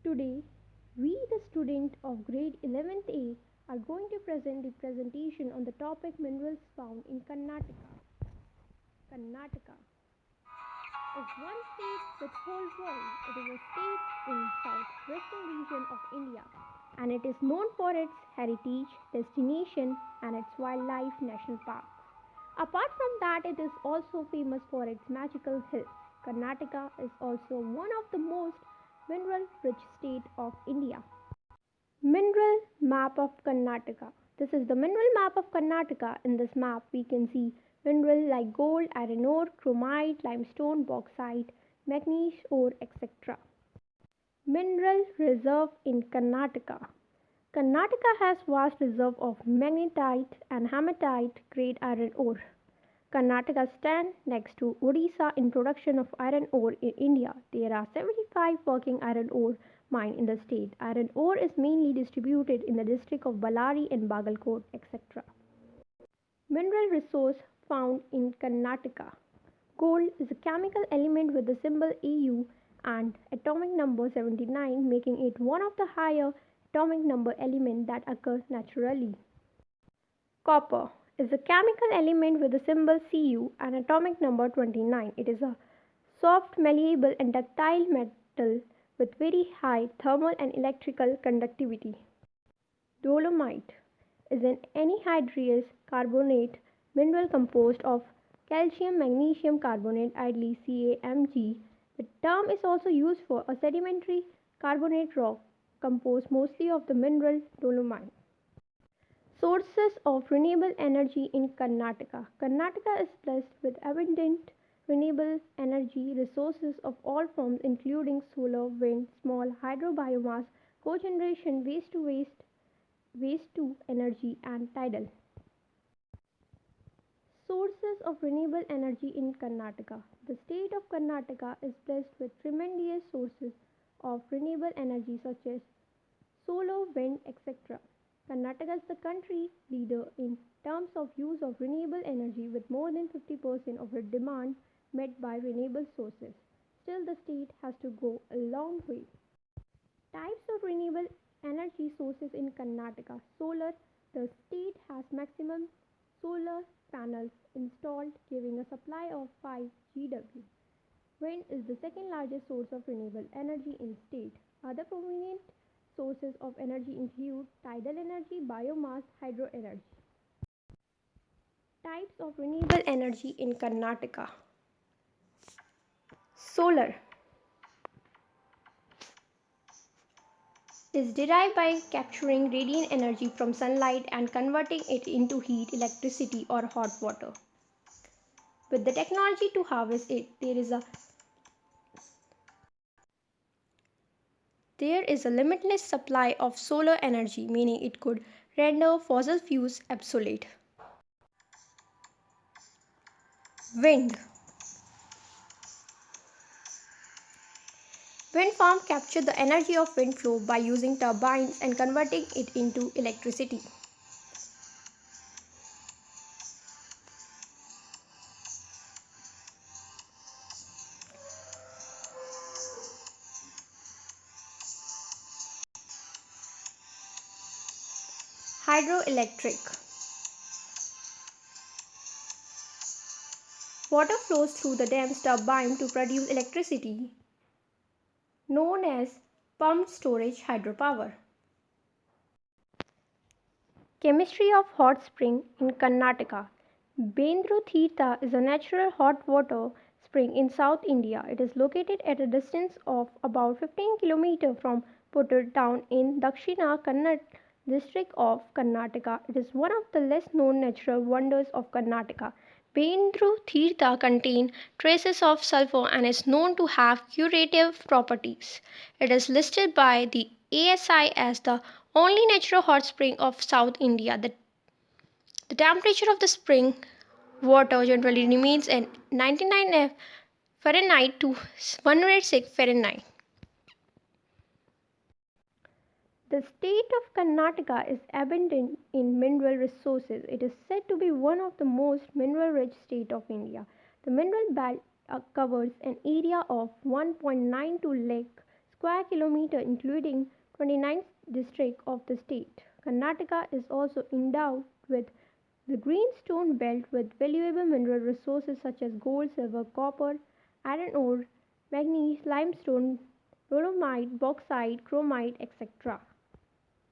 Today, we, the student of grade 11th A, are going to present the presentation on the topic minerals found in Karnataka. Karnataka is one state with whole world. It is a state in southwestern region of India, and it is known for its heritage, destination, and its wildlife national parks. Apart from that, it is also famous for its magical hills. Karnataka is also one of the most mineral rich states of India. Mineral map of Karnataka. This is the mineral map of Karnataka. In this map, we can see minerals like gold, iron ore, chromite, limestone, bauxite, manganese ore, etc. Mineral reserve in Karnataka. Karnataka has vast reserve of magnetite and hematite grade iron ore. Karnataka stands next to Odisha in production of iron ore in India. There are 75 working iron ore mines in the state. Iron ore is mainly distributed in the district of Ballari and Bagalkot, etc. Mineral resource found in Karnataka. Gold is a chemical element with the symbol Au and atomic number 79, making it one of the higher atomic number elements that occur naturally. Copper is a chemical element with the symbol Cu and atomic number 29. It is a soft, malleable, and ductile metal with very high thermal and electrical conductivity. Dolomite is an anhydrous carbonate mineral composed of calcium magnesium carbonate, ideally CaMg. The term is also used for a sedimentary carbonate rock composed mostly of the mineral dolomite. Sources of renewable energy in Karnataka. Karnataka is blessed with abundant renewable energy resources of all forms including solar, wind, small hydro biomass, cogeneration, waste to energy and tidal. Sources of renewable energy in Karnataka. The state of Karnataka is blessed with tremendous sources of renewable energy such as solar, wind, etc. Karnataka is the country leader in terms of use of renewable energy with more than 50% of its demand met by renewable sources. Still, the state has to go a long way. Types of renewable energy sources in Karnataka. Solar. The state has maximum solar panels installed giving a supply of 5 GW. Wind is the second largest source of renewable energy in state. Other prominent sources of energy include tidal energy, biomass, hydro energy. Types of renewable energy in Karnataka. Solar is derived by capturing radiant energy from sunlight and converting it into heat, electricity, or hot water. With the technology to harvest it, there is a limitless supply of solar energy, meaning it could render fossil fuels obsolete. Wind. Wind farms capture the energy of wind flow by using turbines and converting it into electricity. Hydroelectric. Water flows through the dam's turbine to produce electricity, known as pumped storage hydropower. Chemistry of hot spring in Karnataka. Bendru Tirtha is a natural hot water spring in South India. It is located at a distance of about 15 km from Puttur town in Dakshina Kannada district of Karnataka. It is one of the less known natural wonders of Karnataka. Bendru Tirtha contains traces of sulfur and is known to have curative properties. It is listed by the ASI as the only natural hot spring of South India. The temperature of the spring water generally remains at 99 Fahrenheit to 106 Fahrenheit. The state of Karnataka is abundant in mineral resources. It is said to be one of the most mineral-rich states of India. The mineral belt covers an area of 1.92 lakh square kilometer, including 29th district of the state. Karnataka is also endowed with the greenstone belt with valuable mineral resources such as gold, silver, copper, iron ore, manganese, limestone, dolomite, bauxite, chromite, etc.